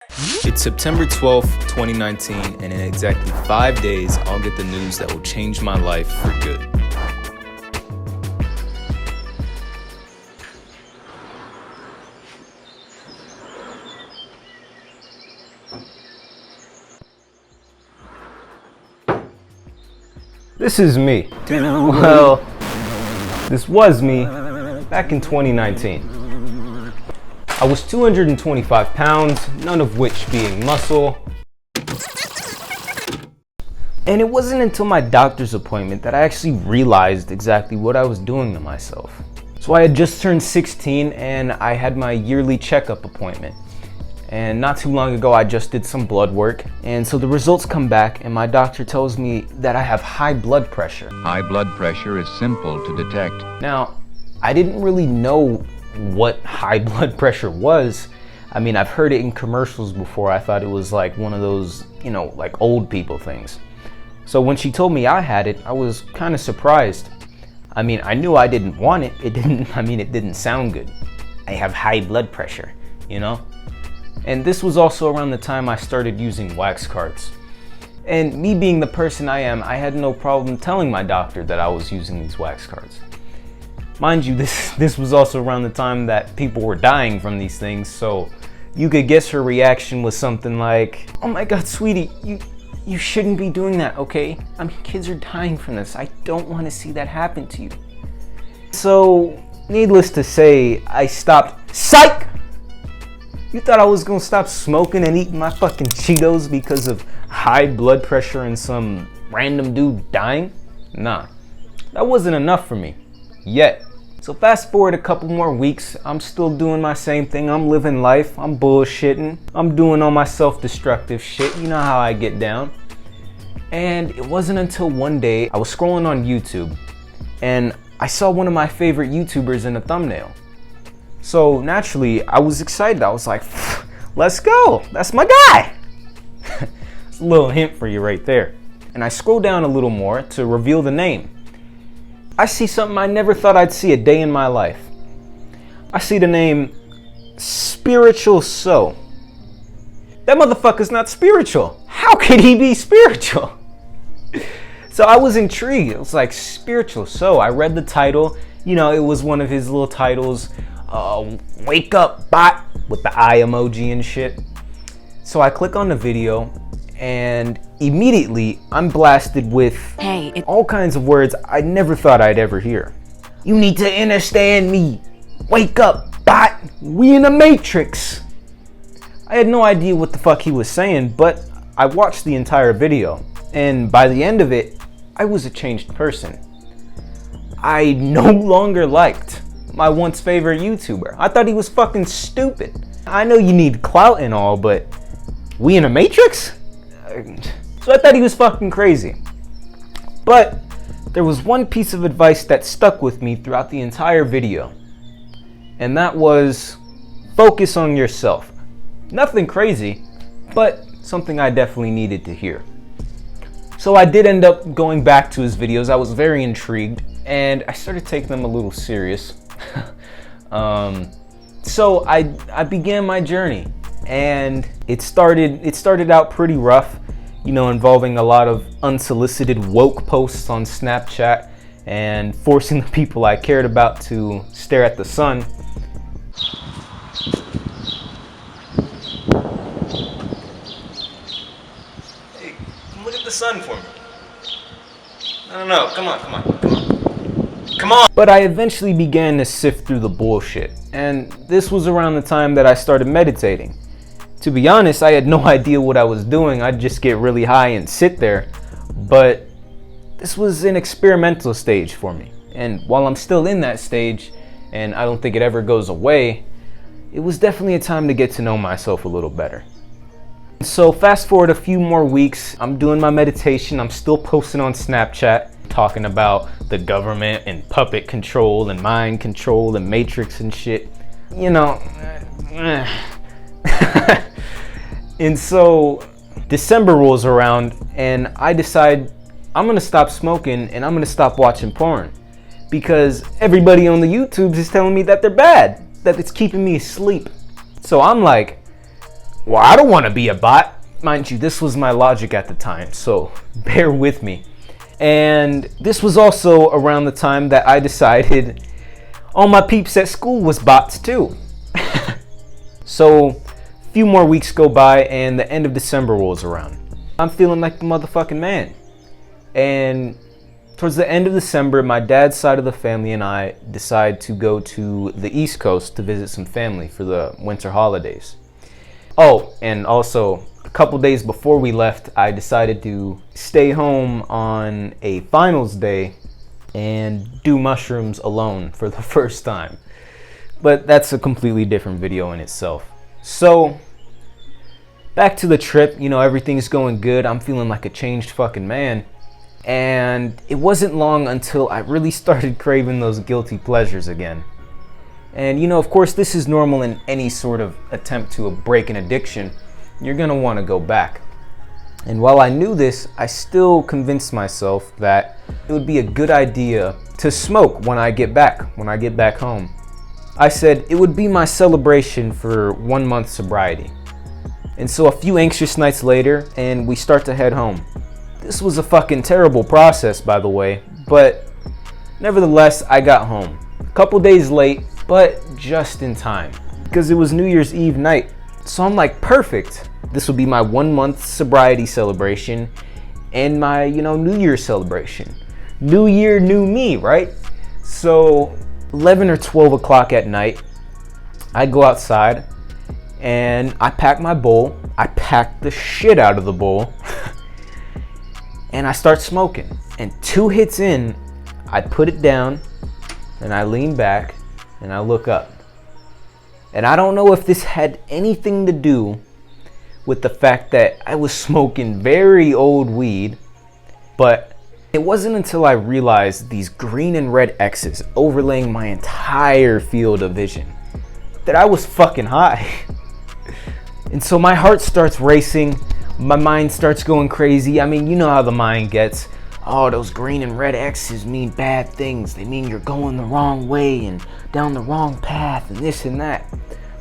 It's September 12th, 2019, and in exactly 5 days, I'll get the news that will change my life for good. This is me. Well, this was me back in 2019. I was 225 pounds, none of which being muscle. And it wasn't until my doctor's appointment that I actually realized exactly what I was doing to myself. So I had just turned 16 and I had my yearly checkup appointment. And not too long ago, I just did some blood work. And so the results come back and my doctor tells me that I have high blood pressure. High blood pressure is simple to detect. Now, I didn't really know what high blood pressure was. I mean, I've heard it in commercials before. I thought it was like one of those, like old people things. So when she told me I had it, I was kind of surprised. I mean, I knew I didn't want it. It didn't sound good. I have high blood pressure, And this was also around the time I started using wax cards. And me being the person I am, I had no problem telling my doctor that I was using these wax cards. Mind you, this was also around the time that people were dying from these things, so you could guess her reaction was something like, "Oh my God, sweetie, you shouldn't be doing that, okay? I mean, kids are dying from this. I don't want to see that happen to you." So, needless to say, I stopped. Psych! You thought I was gonna stop smoking and eating my fucking Cheetos because of high blood pressure and some random dude dying? Nah, that wasn't enough for me, yet. So fast forward a couple more weeks, I'm still doing my same thing. I'm living life, I'm bullshitting, I'm doing all my self-destructive shit. You know how I get down. And it wasn't until one day I was scrolling on YouTube and I saw one of my favorite YouTubers in a thumbnail. So naturally, I was excited. I was like, let's go, that's my guy. It's a little hint for you right there. And I scroll down a little more to reveal the name. I see something I never thought I'd see a day in my life. I see the name Spiritual So. That motherfucker's not spiritual. How could he be spiritual? So I was intrigued. It was like Spiritual So. I read the title. It was one of his little titles. Wake up bot with the eye emoji and shit. So I click on the video and immediately I'm blasted with all kinds of words I never thought I'd ever hear. You need to understand me. Wake up, bot. We in the Matrix. I had no idea what the fuck he was saying, but I watched the entire video. And by the end of it, I was a changed person. I no longer liked my once favorite YouTuber. I thought he was fucking stupid. I know you need clout and all, but we in a Matrix? So I thought he was fucking crazy. But there was one piece of advice that stuck with me throughout the entire video. And that was focus on yourself. Nothing crazy, but something I definitely needed to hear. So I did end up going back to his videos. I was very intrigued and I started taking them a little serious. So I began my journey. And it started out pretty rough, involving a lot of unsolicited woke posts on Snapchat and forcing the people I cared about to stare at the sun. Hey, look at the sun for me. No, come on. But I eventually began to sift through the bullshit. And this was around the time that I started meditating. To be honest, I had no idea what I was doing. I'd just get really high and sit there. But this was an experimental stage for me. And while I'm still in that stage, and I don't think it ever goes away, it was definitely a time to get to know myself a little better. So fast forward a few more weeks, I'm doing my meditation. I'm still posting on Snapchat, talking about the government and puppet control and mind control and Matrix and shit. And so December rolls around and I decide I'm gonna stop smoking and I'm gonna stop watching porn because everybody on the YouTubes is telling me that they're bad, that it's keeping me asleep. So I'm like, well, I don't want to be a bot. Mind you, this was my logic at the time, so bear with me. And this was also around the time that I decided all my peeps at school was bots too. So a few more weeks go by and the end of December rolls around. I'm feeling like the motherfucking man. And towards the end of December, my dad's side of the family and I decide to go to the East Coast to visit some family for the winter holidays. Oh, and also a couple days before we left, I decided to stay home on a finals day and do mushrooms alone for the first time. But that's a completely different video in itself. So, back to the trip, everything's going good. I'm feeling like a changed fucking man. And it wasn't long until I really started craving those guilty pleasures again. And of course, this is normal in any sort of attempt to break an addiction. You're gonna want to go back. And while I knew this, I still convinced myself that it would be a good idea to smoke when I get back home. I said it would be my celebration for 1 month sobriety. And so a few anxious nights later, and we start to head home. This was a fucking terrible process, by the way, but nevertheless, I got home. A couple days late, but just in time, because it was New Year's Eve night. So I'm like, perfect. This will be my 1 month sobriety celebration and my, New Year's celebration. New year, new me, right? So 11 or 12 o'clock at night, I go outside and I pack my bowl. I pack the shit out of the bowl and I start smoking. And 2 hits in, I put it down and I lean back and I look up. And I don't know if this had anything to do with the fact that I was smoking very old weed, but it wasn't until I realized these green and red X's overlaying my entire field of vision that I was fucking high. And so my heart starts racing, my mind starts going crazy. I mean, you know how the mind gets. Oh, those green and red X's mean bad things. They mean you're going the wrong way and down the wrong path and this and that.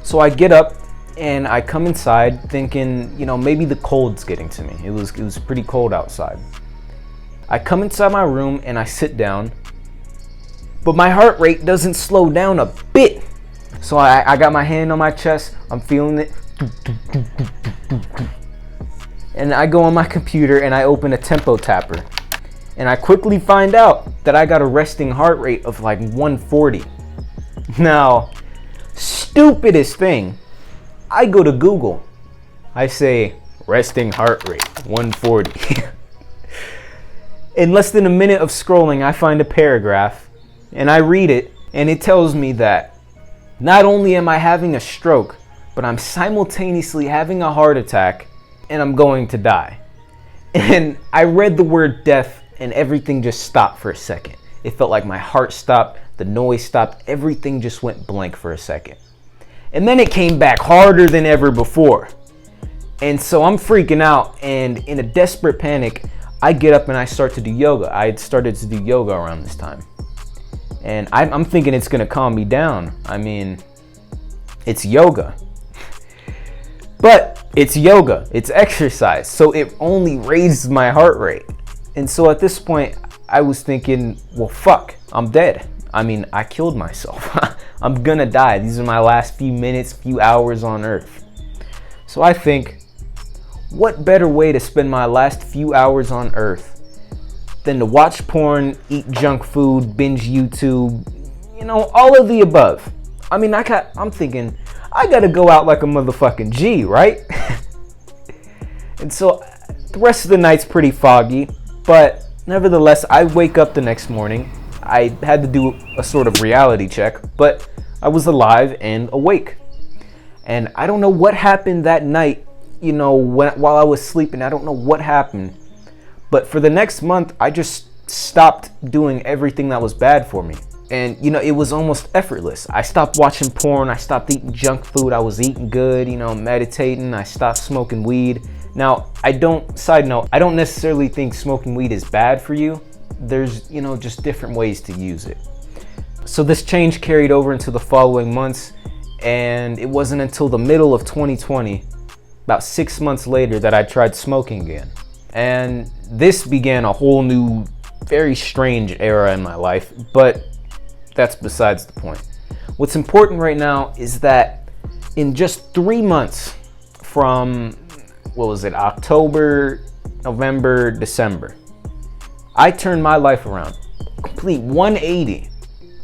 So I get up and I come inside thinking, maybe the cold's getting to me. It was pretty cold outside. I come inside my room and I sit down, but my heart rate doesn't slow down a bit. So I got my hand on my chest, I'm feeling it. And I go on my computer and I open a tempo tapper. And I quickly find out that I got a resting heart rate of like 140. Now, stupidest thing, I go to Google. I say, resting heart rate, 140. In less than a minute of scrolling, I find a paragraph and I read it, and it tells me that not only am I having a stroke, but I'm simultaneously having a heart attack and I'm going to die. And I read the word death and everything just stopped for a second. It felt like my heart stopped, the noise stopped, everything just went blank for a second. And then it came back harder than ever before. And so I'm freaking out, and in a desperate panic, I get up and I start to do yoga. I had started to do yoga around this time. And I'm thinking it's gonna calm me down. I mean, it's yoga. But it's yoga, it's exercise, so it only raises my heart rate. And so at this point, I was thinking, well, fuck, I'm dead. I mean, I killed myself. I'm gonna die. These are my last few minutes, few hours on earth. So I think, what better way to spend my last few hours on earth than to watch porn, eat junk food, binge YouTube, all of the above. I mean, I'm thinking, I gotta go out like a motherfucking G, right? And so the rest of the night's pretty foggy, but nevertheless, I wake up the next morning. I had to do a sort of reality check, but I was alive and awake. And I don't know what happened that night, while I was sleeping. I don't know what happened. But for the next month, I just stopped doing everything that was bad for me. And, it was almost effortless. I stopped watching porn. I stopped eating junk food. I was eating good, meditating. I stopped smoking weed. Now, side note, I don't necessarily think smoking weed is bad for you. There's, just different ways to use it. So this change carried over into the following months, and it wasn't until the middle of 2020 about 6 months later that I tried smoking again. And this began a whole new, very strange era in my life, but that's besides the point. What's important right now is that in just 3 months from, October, November, December, I turned my life around. Complete 180.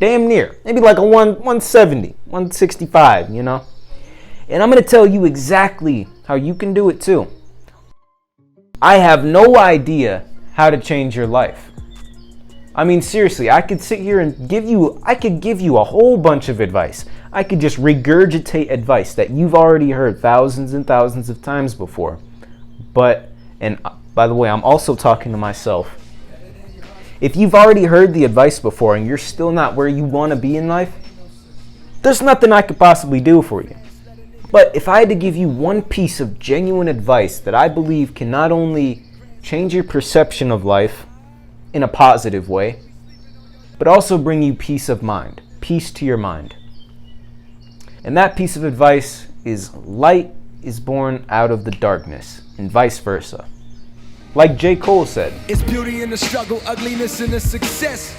Damn near. Maybe like a 170, 165, you know? And I'm going to tell you exactly how you can do it too. I have no idea how to change your life. I mean, seriously, I could sit here and give you a whole bunch of advice. I could just regurgitate advice that you've already heard thousands and thousands of times before. And by the way, I'm also talking to myself. If you've already heard the advice before and you're still not where you want to be in life, there's nothing I could possibly do for you. But if I had to give you one piece of genuine advice that I believe can not only change your perception of life in a positive way, but also bring you peace of mind, peace to your mind. And that piece of advice is light is born out of the darkness, and vice versa. Like J. Cole said, it's beauty in the struggle, ugliness in the success.